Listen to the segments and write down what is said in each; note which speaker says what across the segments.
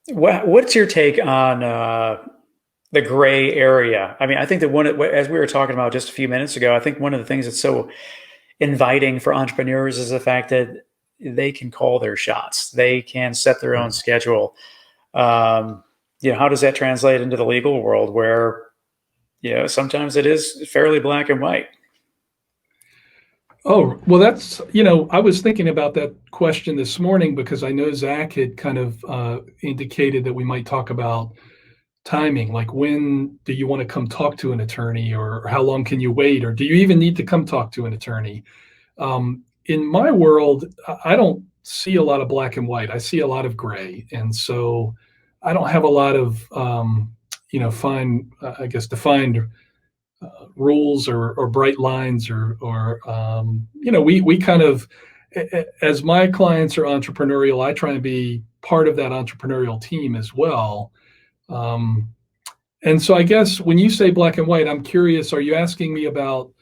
Speaker 1: What's your take on the gray area? I mean, I think that as we were talking about just a few minutes ago, I think one of the things that's so inviting for entrepreneurs is the fact that they can call their shots. They can set their own
Speaker 2: Right.
Speaker 1: schedule. Um, how does that translate into the legal world where, sometimes it is fairly black and white?
Speaker 2: Oh, well, I was thinking about that question this morning because I know Zack had kind of indicated that we might talk about timing, like when do you want to come talk to an attorney, or how long can you wait, or do you even need to come talk to an attorney? In my world, I don't see a lot of black and white. I see a lot of gray. And so I don't have a lot of, fine, I guess, defined rules or bright lines we kind of, as my clients are entrepreneurial, I try and be part of that entrepreneurial team as well. Um, and so I guess when you say black and white, I'm curious, are you asking me about,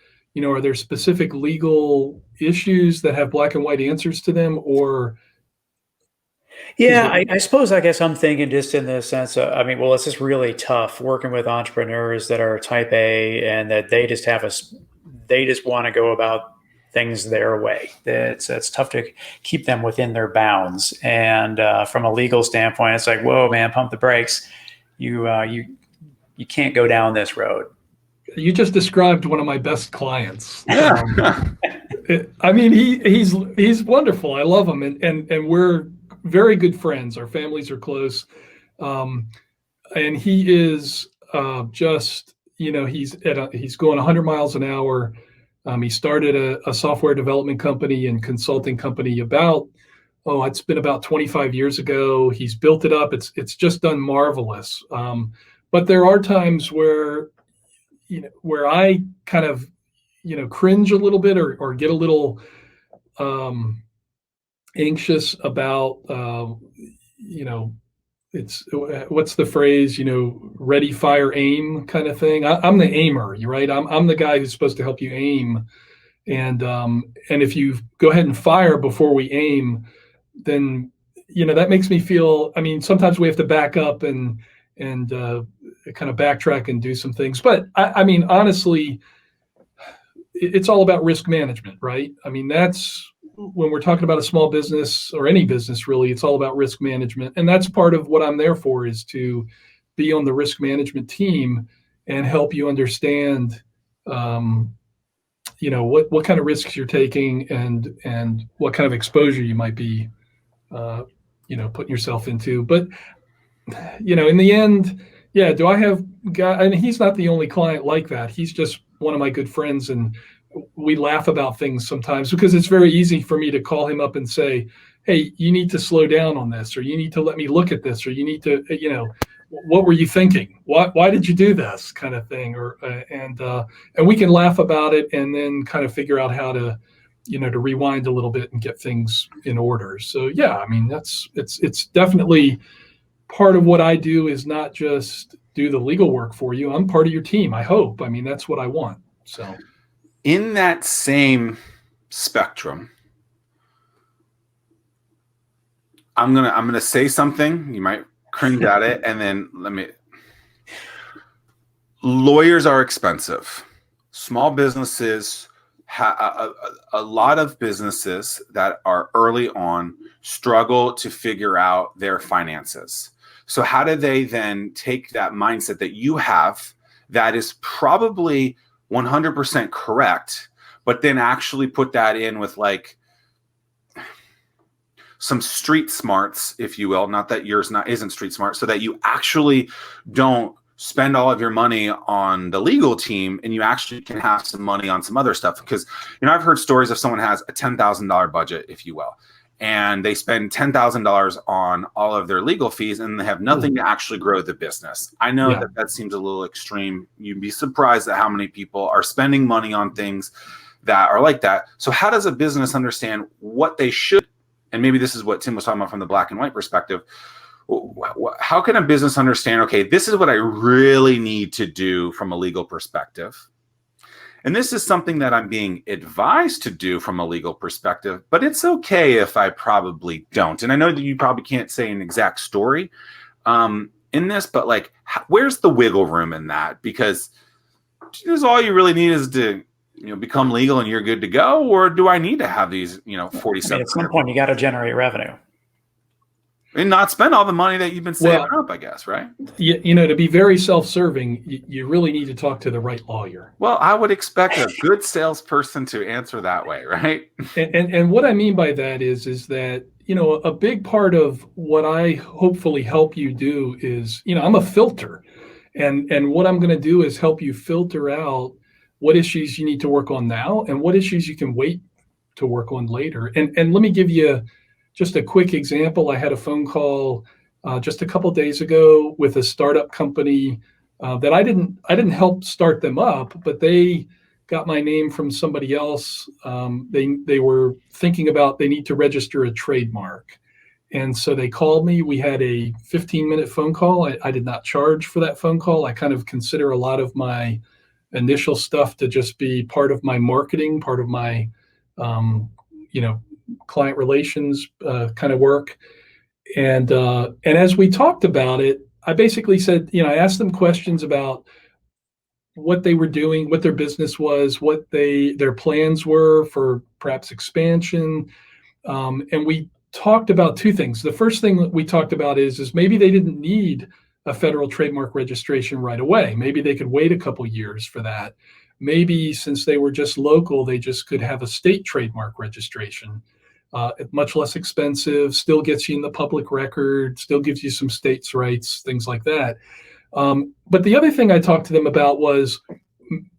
Speaker 2: are there specific legal issues that have black and white answers to them, or is
Speaker 1: Yeah,
Speaker 2: there?
Speaker 1: I suppose I guess I'm thinking just in the sense of, I mean, well, it's just really tough working with entrepreneurs that are type A and that they just want to go about things their way. It's tough to keep them within their bounds. And from a legal standpoint, it's like, whoa, man, pump the brakes. You can't go down this road.
Speaker 2: You just described one of my best clients.
Speaker 3: Yeah.
Speaker 2: I mean, he's wonderful. I love him, and we're very good friends. Our families are close, um, and he is just he's going 100 miles an hour. He started a software development company and consulting company it's been about 25 years ago. He's built it up. It's just done marvelous. But there are times where I kind of cringe a little bit, or get a little um, anxious about it's what's the phrase, ready, fire, aim kind of thing. I'm the aimer, you right. I'm the guy who's supposed to help you aim, and if you go ahead and fire before we aim, then that makes me feel. I mean, sometimes we have to back up and kind of backtrack and do some things. But I mean, honestly, it's all about risk management, right? I mean, that's when we're talking about a small business or any business, really, it's all about risk management. And that's part of what I'm there for, is to be on the risk management team and help you understand, what kind of risks you're taking, and what kind of exposure you might be, putting yourself into. But in the end, yeah, do I have guy? And he's not the only client like that. He's just one of my good friends, and we laugh about things sometimes because it's very easy for me to call him up and say, "Hey, you need to slow down on this, or you need to let me look at this, or you need to, what were you thinking? Why did you do this?" kind of thing, or and we can laugh about it, and then kind of figure out how to, to rewind a little bit and get things in order. So yeah, I mean, it's definitely part of what I do, is not just do the legal work for you. I'm part of your team, I hope. I mean, that's what I want. So
Speaker 3: In that same spectrum, I'm gonna say something. You might cringe at it, and then lawyers are expensive. Small businesses, a lot of businesses that are early on struggle to figure out their finances. So how do they then take that mindset that you have, that is probably 100% correct, but then actually put that in with like some street smarts, if you will, not that yours isn't street smart, so that you actually don't spend all of your money on the legal team, and you actually can have some money on some other stuff. Because I've heard stories of someone has a $10,000 budget, if you will, and they spend $10,000 on all of their legal fees, and they have nothing to actually grow the business. I know that seems a little extreme. You'd be surprised at how many people are spending money on things that are like that. So how does a business understand what they should? And maybe this is what Tim was talking about from the black and white perspective. How can a business understand, okay, this is what I really need to do from a legal perspective, and this is something that I'm being advised to do from a legal perspective, but it's okay if I probably don't. And I know that you probably can't say an exact story, in this, but like, where's the wiggle room in that? Because is all you really need is to, become legal and you're good to go, or do I need to have these, 47?
Speaker 1: At some point, you got to generate revenue
Speaker 3: and not spend all the money that you've been saving up, I guess, right?
Speaker 2: To be very self-serving, you really need to talk to the right lawyer.
Speaker 3: Well, I would expect a good salesperson to answer that way, right?
Speaker 2: And what I mean by that is that, a big part of what I hopefully help you do is, I'm a filter. And what I'm going to do is help you filter out what issues you need to work on now and what issues you can wait to work on later. And let me give you just a quick example. I had a phone call just a couple of days ago with a startup company that I didn't help start them up, but they got my name from somebody else. They were thinking about they need to register a trademark. And so they called me. We had a 15-minute phone call. I did not charge for that phone call. I kind of consider a lot of my initial stuff to just be part of my marketing, part of my client relations kind of work. And as we talked about it, I basically said, I asked them questions about what they were doing, what their business was, what their plans were for perhaps expansion. And we talked about two things. The first thing that we talked about is maybe they didn't need a federal trademark registration right away. Maybe they could wait a couple years for that. Maybe since they were just local, they just could have a state trademark registration. Much less expensive, still gets you in the public record, still gives you some states' rights, things like that. But the other thing I talked to them about was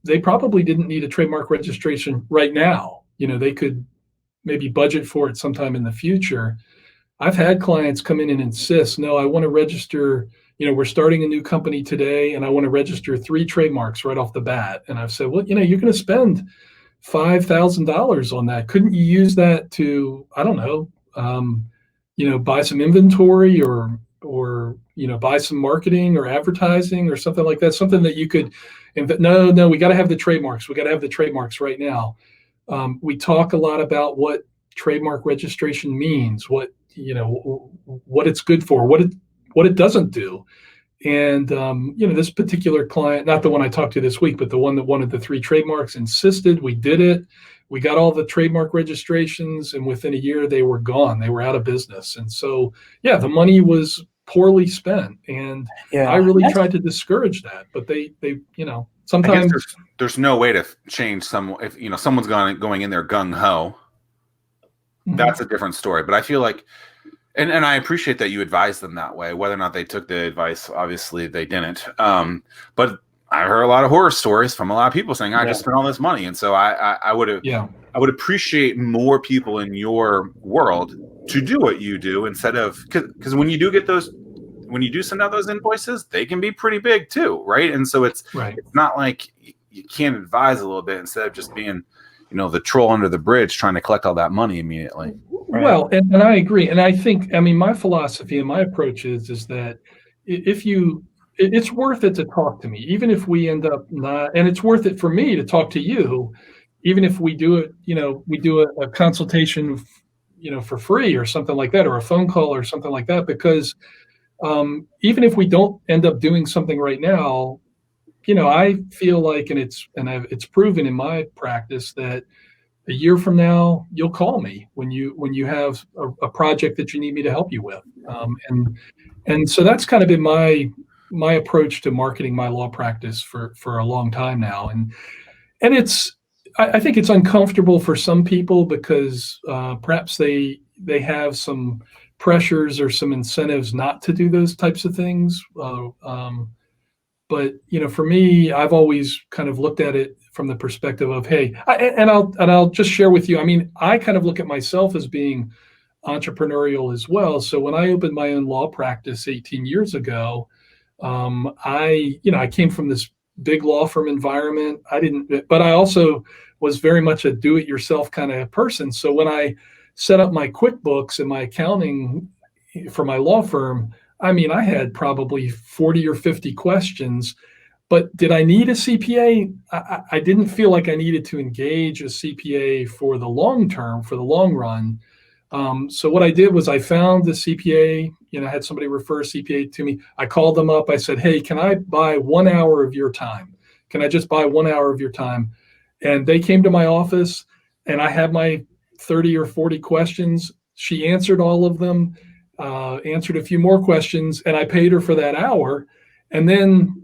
Speaker 2: they probably didn't need a trademark registration right now. They could maybe budget for it sometime in the future. I've had clients come in and insist, no, I want to register, we're starting a new company today and I want to register 3 trademarks right off the bat. And I've said, well, you're going to spend $5,000 on that. Couldn't you use that to, I don't know, buy some inventory or buy some marketing or advertising or something like that, something that you could no, we got to have the trademarks. We got to have the trademarks right now. We talk a lot about what trademark registration means, what it's good for, what it doesn't do. And, this particular client, not the one I talked to this week, but the one that wanted the 3 trademarks, insisted. We did it. We got all the trademark registrations, and within a year they were gone. They were out of business. And so, the money was poorly spent. And I really tried to discourage that, but they sometimes
Speaker 3: there's no way to change someone. If, someone's going in there gung ho, that's a different story. But I feel like, and I appreciate that you advised them that way. Whether or not they took the advice, obviously they didn't. But I heard a lot of horror stories from a lot of people saying, I just spent all this money. And so I would appreciate more people in your world to do what you do instead of, because when you do send out those invoices, they can be pretty big too. Right. And so it's not like you can't advise a little bit instead of just being, the troll under the bridge trying to collect all that money immediately.
Speaker 2: Right. Well, and I agree. And I think, my philosophy and my approach is that it's worth it to talk to me, even if we end up not, and it's worth it for me to talk to you, even if we do it, we do a consultation, for free or something like that, or a phone call or something like that, because even if we don't end up doing something right now, I feel like, and it's proven in my practice that a year from now, you'll call me when you have a project that you need me to help you with. And so that's kind of been my approach to marketing my law practice for a long time now. And I think it's uncomfortable for some people because perhaps they have some pressures or some incentives not to do those types of things. But for me, I've always kind of looked at it from the perspective of, hey, I'll just share with you. I kind of look at myself as being entrepreneurial as well. So when I opened my own law practice 18 years ago, I came from this big law firm environment. But I also was very much a do-it-yourself kind of person. So when I set up my QuickBooks and my accounting for my law firm, I had probably 40 or 50 questions, but did I need a CPA? I didn't feel like I needed to engage a CPA for the long term, for the long run. So what I did was I found the CPA, I had somebody refer a CPA to me. I called them up. I said, hey, can I buy 1 hour of your time? Can I just buy 1 hour of your time? And they came to my office and I had my 30 or 40 questions. She answered all of them, answered a few more questions, and I paid her for that hour. And then,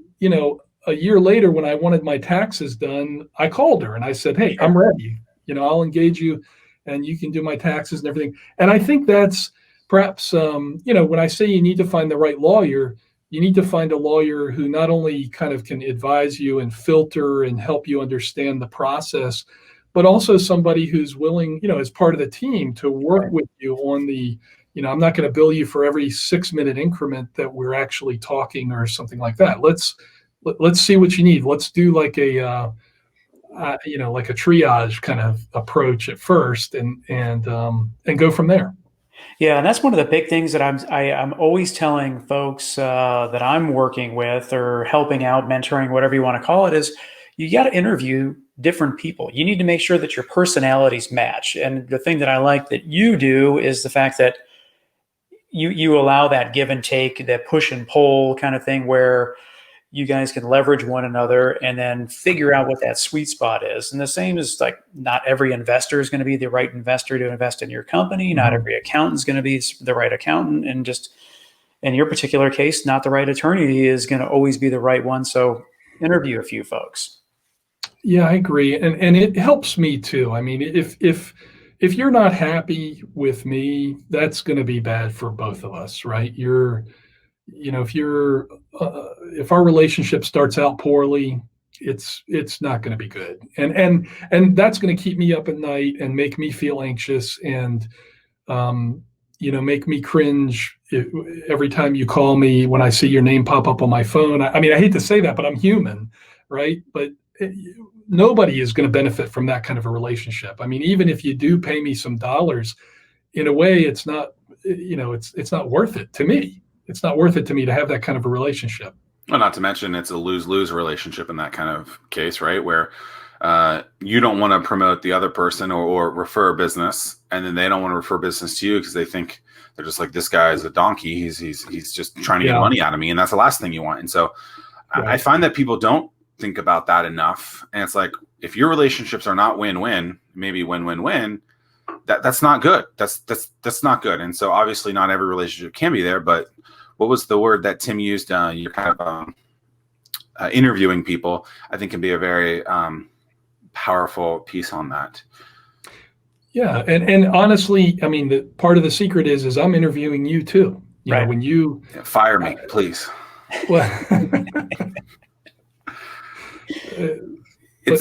Speaker 2: a year later, when I wanted my taxes done, I called her and I said, hey, I'm ready. I'll engage you and you can do my taxes and everything. And I think that's perhaps, when I say you need to find the right lawyer, you need to find a lawyer who not only kind of can advise you and filter and help you understand the process, but also somebody who's willing, as part of the team to work with you on the, I'm not going to bill you for every 6-minute increment that we're actually talking or something like that. Let's see what you need. Let's do like a, like a triage kind of approach at first, and go from there.
Speaker 1: Yeah, and that's one of the big things that I'm always telling folks that I'm working with or helping out, mentoring, whatever you want to call it, is you got to interview different people. You need to make sure that your personalities match. And the thing that I like that you do is the fact that you allow that give and take, that push and pull kind of thing, where you guys can leverage one another and then figure out what that sweet spot is. And the same is like, not every investor is going to be the right investor to invest in your company. Not every accountant is going to be the right accountant. And just in your particular case, not the right attorney is going to always be the right one. So interview a few folks.
Speaker 2: Yeah, I agree. And it helps me too. I mean, if you're not happy with me, that's going to be bad for both of us, right? If our relationship starts out poorly, it's not going to be good. And that's going to keep me up at night and make me feel anxious and, make me cringe every time you call me when I see your name pop up on my phone. I mean, I hate to say that, but I'm human, right? But nobody is going to benefit from that kind of a relationship. I mean, even if you do pay me some dollars, in a way, it's not, it's not worth it to me. It's not worth it to me to have that kind of a relationship.
Speaker 3: Well, not to mention it's a lose-lose relationship in that kind of case, right? Where you don't want to promote the other person or refer a business, and then they don't want to refer business to you because they think they're just like, this guy is a donkey. He's just trying to get money out of me, and that's the last thing you want. And so I find that people don't think about that enough. And it's like, if your relationships are not win-win, maybe win-win-win, that's not good. That's not good. And so obviously not every relationship can be there, but what was the word that Tim used? You're kind of interviewing people, I think, can be a very powerful piece on that.
Speaker 2: Yeah. And honestly, I mean, the part of the secret is I'm interviewing you too. You know, when you
Speaker 3: fire me, please.
Speaker 2: Well, but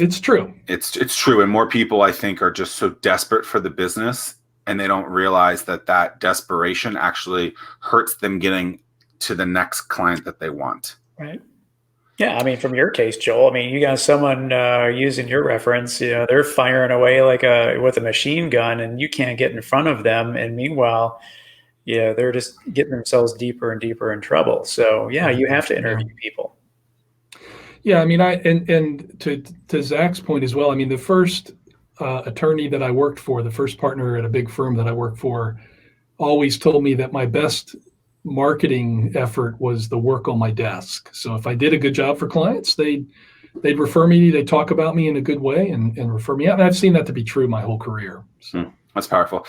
Speaker 2: it's true.
Speaker 3: It's true. And more people, I think, are just so desperate for the business, and they don't realize that desperation actually hurts them getting to the next client that they want.
Speaker 1: Right. Yeah. I mean, from your case, Joel, I mean, you got someone using your reference, they're firing away like with a machine gun, and you can't get in front of them. And meanwhile, they're just getting themselves deeper and deeper in trouble. So yeah, you have to interview people.
Speaker 2: Yeah. I mean, and to Zach's point as well, I mean, the first attorney that I worked for, the first partner at a big firm that I worked for, always told me that my best marketing effort was the work on my desk. So if I did a good job for clients, they'd refer me, they'd talk about me in a good way and refer me out. And I've seen that to be true my whole career. So.
Speaker 3: That's powerful.